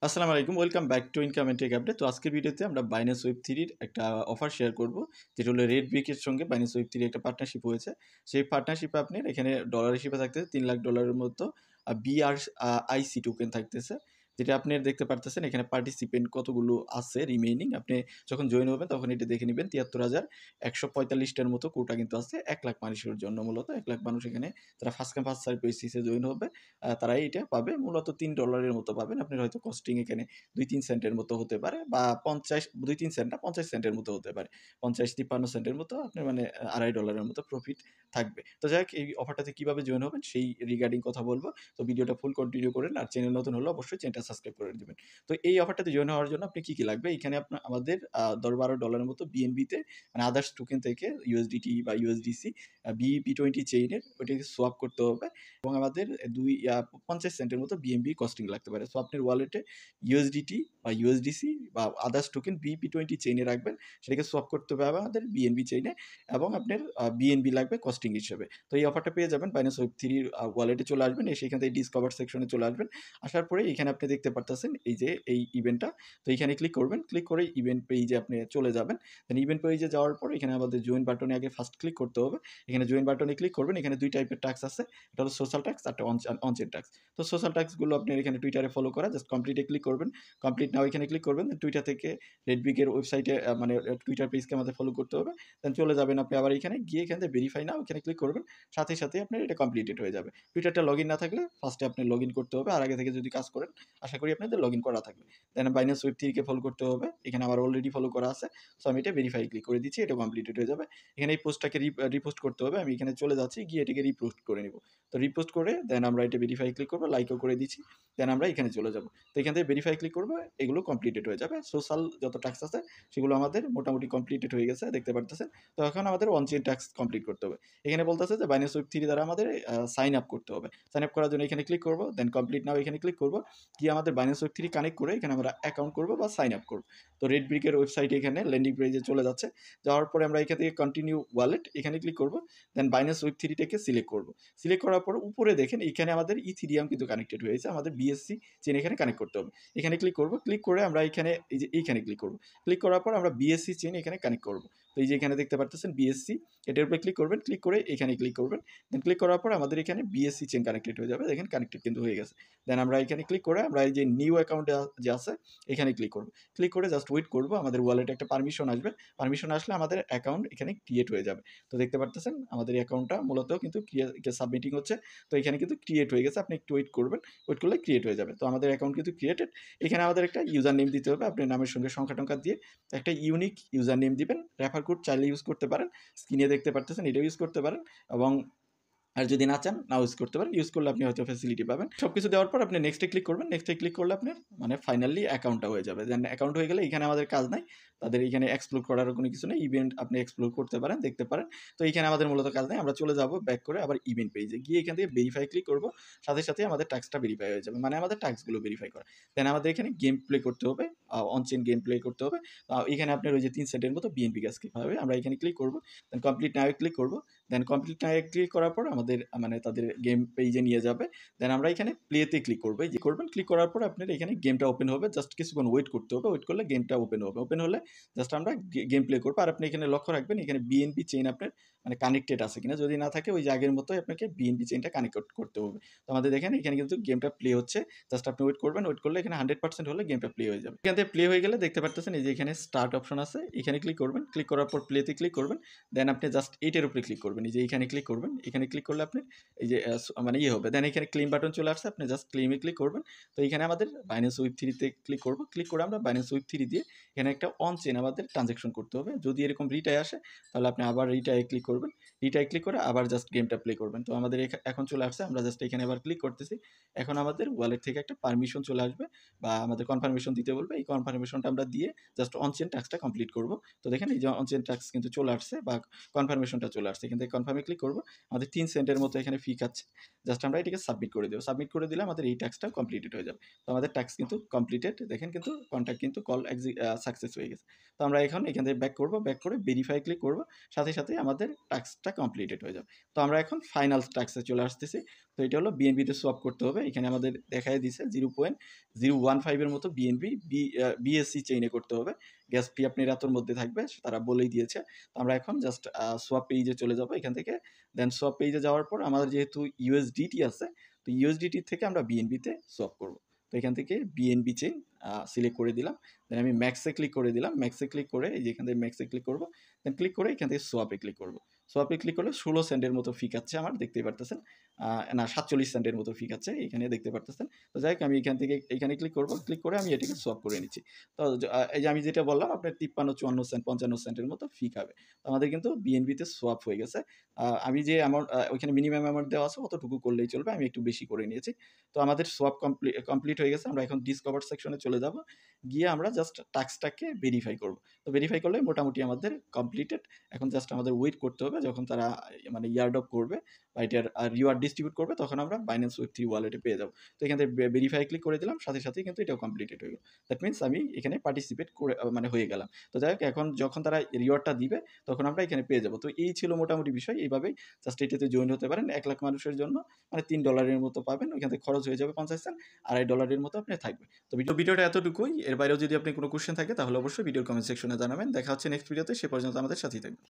আসসালামু আলাইকুম, welcome back to income and tech update. তো আজকের ভিডিওতে আমরা বাইন্যান্স ওয়েব 3 এর একটা অফার শেয়ার করব, যেটা হলো রেড ব্রিকের সঙ্গে বাইন্যান্স ওয়েব 3 একটা পার্টনারশিপ হয়েছে। সেই পার্টনারশিপে আপনার এখানে ডলার হিসেবে থাকতেছে $3 লাখ মতো BRIC টোকেন থাকতেছে, যেটা আপনি দেখতে পারতেছেন এখানে পার্টিসিপেন্ট কতগুলো আছে রিমেইনিং। আপনি যখন জয়েন হবেন তখন এটা দেখে নেবেন ৭৩,১৪৫টার মতো কোটা কিন্তু আছে ১ লাখ মানুষের জন্য। মূলত ১ লাখ মানুষ এখানে যারা ফার্স্ট কাম ফার্স্ট সার্ভ বেসিসে জয়েন হবে তারাই এটা পাবে। মূলত $3 মতো পাবেন। আপনার হয়তো কস্টিং এখানে ২-৩ সেন্টের মতো হতে পারে, বা ২-৩ সেন্ট না, ৫০ সেন্টের মতো হতে পারে। ৫০-৫৩ সেন্টের মতো আপনার মানে $২.৫ মতো প্রফিট থাকবে। তো যাই হোক, এই অফারটাতে কিভাবে জয়েন হবেন সেই রিগার্ডিং কথা বলব। তো ভিডিওটা ফুল কন্টিনিউ করেন, আর চ্যানেল নতুন হলে অবশ্যই চ্যানেলটা সাবস্ক্রাইব করে দিবেন। তো এই অফারটাতে জয়েন হওয়ার জন্য আপনি কি লাগবে? এখানে আমাদের $১০-১২ মতো বিএনবিতে মানে আদার্স টোকেন থেকে USDT বা USDC BEP20 চেইনের ওইটাকে সোয়াপ করতে হবে, এবং আমাদের ৫০ সেন্টের মতো বিএনবি কস্টিং লাগতে পারে। সো আপনার ওয়ালেটে USDT বা USDC বা আদার্স টোকেন BEP20 চেইনে রাখবেন, সেটাকে সোয়াপ করতে হবে আমাদের বিএনবি চেইনে, এবং আপনার বিএনবি লাগবে কস্টিং হিসেবে। তো এই অফারটা পেয়ে যাবেন বাইন্যান্স ওয়েব 3 ওয়ালেটে চলে আসবেন, এসে এখান থেকে ডিসকভার সেকশনে চলে আসবেন। আসার পরে এখানে আপনি দেখতে পারতেছেন এই যে এই ইভেন্টটা। তো এখানে ক্লিক করবেন, ক্লিক করে ইভেন্ট পেজে আপনি চলে যাবেন। দেন ইভেন্ট পেজে যাওয়ার পর এখানে আমাদের জয়েন বাটনে আগে ফার্স্ট ক্লিক করতে হবে। এখানে জয়েন বাটনে ক্লিক করবেন। এখানে ২ টাইপের টাস্ক আছে। এটা হলো সোশ্যাল টাস্ক, একটা অনচেন টাস্ক। তো সোশ্যাল টাস্কগুলো আপনি এখানে টুইটারে ফলো করা, জাস্ট কমপ্লিটে ক্লিক করবেন। কমপ্লিট নাও এখানে ক্লিক করবেন। টুইটার থেকে রেডবিকের ওয়েবসাইটে মানে টুইটার পেজকে আমাদের ফলো করতে হবে। দেন চলে যাবেন আপনি আবার এখানে গিয়ে এখান থেকে ভেরিফাই নাও এখানে ক্লিক করবেন। সাথে সাথে আপনার এটা কমপ্লিটেড হয়ে যাবে। টুইটারটা লগ ইন না থাকলে ফার্স্টে আপনি লগ ইন করতে হবে, আর আগে থেকে যদি কাজ করেন আশা করি আপনাদের লগ ইন করা থাকবে। দেন বাইন্যান্স ওয়েব 3 কে ফলো করতে হবে। এখানে আমার অলরেডি ফলো করা আছে। সো আমি এটা ভেরিফাই ক্লিক করে দিচ্ছি, এটা কমপ্লিটেড হয়ে যাবে। এখানে এই পোস্টটাকে রিপোস্ট করতে হবে। আমি এখানে চলে যাচ্ছি, গিয়ে এটাকে রিপোস্ট করে নিব। তো রিপোস্ট করে দেন আমরা এটা ভেরিফাই ক্লিক করবো, লাইকও করে দিচ্ছি। দেন আমরা এখানে চলে যাব। তো এখান থেকে ভেরিফাই ক্লিক করবো, এগুলো কমপ্লিটেড হয়ে যাবে। সোশ্যাল যত টাস্ক আছে সেগুলো আমাদের মোটামুটি কমপ্লিটেড হয়ে গেছে, দেখতে পারতেছেন। তো এখন আমাদের ওয়ান চেইন টাস্ক কমপ্লিট করতে হবে। এখানে বলতেছে যে বাইন্যান্স ওয়েব 3 দ্বারা আমাদের সাইন আপ করতে হবে। সাইন আপ করার জন্য এখানে ক্লিক করবো, দেন কমপ্লিট নাও এখানে ক্লিক করবো। গিয়ে আমাদের বাইন্যান্স ওয়েব 3 কানেক্ট করে এখানে আমরা অ্যাকাউন্ট করবো বা সাইন আপ করবো। তো রেড ব্রিকের ওয়েবসাইটে এখানে ল্যান্ডিং পেজে চলে যাচ্ছে। যাওয়ার পরে আমরা এখান থেকে কন্টিনিউ ওয়ালেট এখানে ক্লিক করবো। দেন বাইন্যান্স ওয়েব 3টাকে সিলেক্ট করবো। সিলেক্ট করার পর উপরে দেখেন এখানে আমাদের ইথিরিয়াম কিন্তু কানেক্টেড হয়েছে, আমাদের বিএসসি চেন এখানে কানেক্ট করতে হবে। এখানে ক্লিক করবো, ক্লিক করে আমরা এখানে এই যে এইখানে ক্লিক করবো। ক্লিক করার পর আমরা বিএসসি চেন এখানে কানেক্ট করবো। তো এই যে এখানে দেখতে পারতেছেন বিএসসি, এটার উপরে ক্লিক করবেন, ক্লিক করে এখানে ক্লিক করবেন। দেন ক্লিক করার পর আমাদের এখানে বিএসসি চেন কানেক্টেড হয়ে যাবে, দেখেন কানেক্টেড কিন্তু হয়ে গেছে। দেন আমরা এখানে ক্লিক করে আমরা এই যে নিউ অ্যাকাউন্টে যে আছে এখানে ক্লিক করবো। ক্লিক করে জাস্ট ওয়েট করবো, আমাদের ওয়ালেটে একটা পারমিশন আসবে। পারমিশন আসলে আমাদের অ্যাকাউন্ট এখানে ক্রিয়েট হয়ে যাবে। তো দেখতে পারতেছেন আমাদের অ্যাকাউন্টটা মূলত কিন্তু সাবমিটিং হচ্ছে। তো এখানে কিন্তু ক্রিয়েট হয়ে গেছে, আপনি একটু ওয়েট করবেন, ওয়েট করলে ক্রিয়েট হয়ে যাবে। তো আমাদের অ্যাকাউন্ট কিন্তু ক্রিয়েটেড। এখানে আমাদের একটা ইউজার নেম দিতে হবে, আপনার নামের সঙ্গে সংখ্যা টংখ্যা দিয়ে একটা ইউনিক ইউজার নেম দিবেন। রেফার কোড চাইলে ইউজ করতে পারেন, স্ক্রিনে দেখতে পারতেছেন এটাও ইউজ করতে পারেন, এবং আর যদি না চান নাও ইউজ করতে পারেন। ইউজ করলে আপনি হয়তো ফ্যাসিলিটি পাবেন। সব কিছু দেওয়ার পর আপনি নেক্সটে ক্লিক করবেন। নেক্সটে ক্লিক করলে আপনার মানে ফাইনালি অ্যাকাউন্টটা হয়ে যাবে। দেন অ্যাকাউন্ট হয়ে গেলে এখানে আমাদের কাজ নাই, তাদের এখানে এক্সপ্লোর করারও কোনো কিছু নেই। ইভেন্ট আপনি এক্সপ্লোর করতে পারেন, দেখতে পারেন। তো এখানে আমাদের মূলত কাজ নেই, আমরা চলে যাব ব্যাক করে আবার ইভেন্ট পেজে গিয়ে এখান থেকে ভেরিফাই ক্লিক করবো। সাথে সাথে আমাদের টাস্কটা ভেরিফাই হয়ে যাবে, মানে আমাদের টাস্কগুলো ভেরিফাই করা। দেন আমাদের এখানে গেম প্লে করতে হবে, অনচেন গেম প্লে করতে হবে। এখানে আপনার ওই যে 3 সেন্টের মতো বিএনপি গ্যাস হবে, আমরা এখানে ক্লিক করবো। দেন কমপ্লিট নাও ক্লিক করবো। দেন কমপ্লিট নাও ক্লিক করার পর আমাদের মানে তাদের গেম পেজে নিয়ে যাবে। দেন আমরা এখানে প্লেতে ক্লিক করবো, এই যে করবেন। ক্লিক করার পর আপনার এখানে গেমটা ওপেন হবে, জাস্ট কিছুক্ষণ ওয়েট করতে হবে। ওয়েট করলে গেমটা ওপেন হবে। ওপেন হলে জাস্ট আমরা গেম প্লে করবো। আর আপনি এখানে লক্ষ্য রাখবেন এখানে বিএনপি চেইন আপনার মানে কানেক্টেড আছে কিনা। যদি না থাকে ওই যে আগের মতোই আপনাকে বিএনপি চেইনটা কানেক্ট করতে হবে। তো আমাদের দেখেন এখানে কিন্তু গেমটা প্লে হচ্ছে। জাস্ট আপনি ওয়েট করবেন, ওয়েট করলে এখানে 100% হলে গেমটা প্লে হয়ে যাবে। এখান থেকে প্লে হয়ে গেলে দেখতে পারতেছেন এই যে এখানে স্টার্ট অপশন আছে, এখানে ক্লিক করবেন। ক্লিক করার পর প্লেতে ক্লিক করবেন। দেন আপনি জাস্ট এইটার উপরে ক্লিক করবেন, এই যে এখানে ক্লিক করবেন। এখানে ক্লিক করলে আপনি এই যে মানে ইয়ে হবে। দেন এখানে ক্লেম বাটন চলে আসছে, আপনি জাস্ট ক্লেমে ক্লিক করবেন। তো এখানে আমাদের বাইন্যান্স ওয়েব 3 তে ক্লিক করবো। ক্লিক করে আমরা বাইন্যান্স ওয়েব 3 দিয়ে এখানে একটা অন চেইন আমাদের ট্রানজ্যাকশন করতে হবে। যদি এরকম রিটাই আসে তাহলে আপনি আবার রিটাই ক্লিক করবেন। রিটাই ক্লিক করে আবার জাস্ট গেমটা প্লে করবেন। তো আমাদের এখন চলে আসছে, আমরা জাস্ট এখানে আবার ক্লিক করতেছি। এখন আমাদের ওয়ালেট থেকে একটা পারমিশন চলে আসবে, বা আমাদের কনফার্মেশন দিতে বলবে। এই কনফার্মেশনটা আমরা দিয়ে জাস্ট অন চেইন টাস্কটা কমপ্লিট করবো। তো দেখেন এই যে অন চেইন টাস্ক কিন্তু চলে আসছে, বা কনফার্মেশনটা চলে আসছে। এখান থেকে কনফার্মে ক্লিক করবো। আমাদের 3 সেন্টের মতো এখানে ফি খাচ্ছে। জাস্ট আমরা এটাকে সাবমিট করে দেবো। সাবমিট করে দিলে আমাদের এই টাস্কটা কমপ্লিটেড হয়ে যাবে। তো আমাদের টাস্ক কিন্তু কিন্তু কমপ্লিটেড, দেখেন কিন্তু কন্ট্যাক্ট কিন্তু কল সাকসেস হয়ে গেছে। তো আমরা এখন এখান থেকে ব্যাক করব, ব্যাক করে ভেরিফাই ক্লিক করব, সাথে সাথেই আমাদের টাস্কটা কমপ্লিটেড হয়ে যাবে। তো আমরা এখন ফাইনাল টাস্কে চলে আসতেছি। তো এটা হলো বিএনবিতে সোয়াপ করতে হবে। এখানে আমাদের দেখায় দিছে 0.015 এর মতো বিএনবি বিএসসি চেইনে করতে হবে। গ্যাস ফি আপনার এতর মধ্যে থাকবে, তারা বলেই দিয়েছে। তো আমরা এখন জাস্ট সোয়াপ পেজে চলে যাব এখান থেকে। দেন সোয়াপ পেজে যাওয়ার পর আমাদের যেহেতু ইউএসডিটি আছে, তো ইউএসডিটি থেকে আমরা বিএনবিতে সোয়াপ করব। তো এখান থেকে বিএনবি চেইন সিলেক্ট করে দিলাম। দেন আমি ম্যাক্সে ক্লিক করে দিলাম। ম্যাক্সে ক্লিক করে এই যে এখান থেকে ম্যাক্সে ক্লিক করব। দেন ক্লিক করে এখান থেকে সোয়াপে ক্লিক করব। সোয়াপে ক্লিক করলে 16 সেন্টের মতো ফি খাচ্ছে আমার, দেখতেই পারতেছেন। না, 47 সেন্টের মতো ফি খাচ্ছে, এখানে দেখতে পারতেছেন। তো যাই হোক, আমি এখান থেকে এখানে ক্লিক করব। ক্লিক করে আমি এটাকে সোয়াপ করে নিচ্ছি। তো এই যে আমি যেটা বললাম আপনার 53, 54 সেন্ট, 55 সেন্টের মতো ফি খাবে। তো আমাদের কিন্তু বিএনবিতে সোয়াপ হয়ে গেছে। আমি যে অ্যামাউন্ট ওইখানে মিনিমাম অ্যামাউন্ট দেওয়া আছে অতটুকু করলেই চলবে। আমি একটু বেশি করে নিয়েছি। তো আমাদের সোয়াপ কমপ্লিট হয়ে গেছে। আমরা এখন ডিসকভার সেকশনে চলে যাব। গিয়ে আমরা জাস্ট টাস্কটাকে ভেরিফাই করব। তো ভেরিফাই করলে মোটামুটি আমাদের কমপ্লিটেড। এখন জাস্ট আমাদের ওয়েট করতে হবে যখন তারা মানে ইয়ারড্রপ করবে বা এটার রিওয়ার্ড ডিস্ট্রিবিউট করবে, তখন আমরা বাইন্যান্স ওয়েব 3 ওয়ালেটে পেয়ে যাবো। তো এখান থেকে ভেরিফাই ক্লিক করে দিলাম, সাথে সাথেই কিন্তু এটাও কমপ্লিটেড হয়ে গেল। দ্যাট মিনস আমি এখানে পার্টিসিপেট করে মানে হয়ে গেলাম। তো যাই হোক, এখন যখন তারা রিওয়ার্ডটা দিবে তখন আমরা এখানে পেয়ে যাবো। তো এই ছিল মোটামুটি বিষয়। এইভাবেই জাস্ট এটাতে জয়েন হতে পারেন। 1 লাখ মানুষের জন্য মানে $3 মতো পাবেন। ওইখান থেকে খরচ হয়ে যাবে 50 সেন্ট, $2.5 মতো আপনার থাকবে। তো ভিডিওটা এতটুকুই। এর বাইরেও যদি আপনি কোনো কোশ্চেন থাকে তাহলে অবশ্যই ভিডিওর কমেন্ট সেকশনে জানাবেন। দেখা হচ্ছে নেক্সট ভিডিওতে। সে পর্যন্ত আমাদের সাথেই থাকবেন।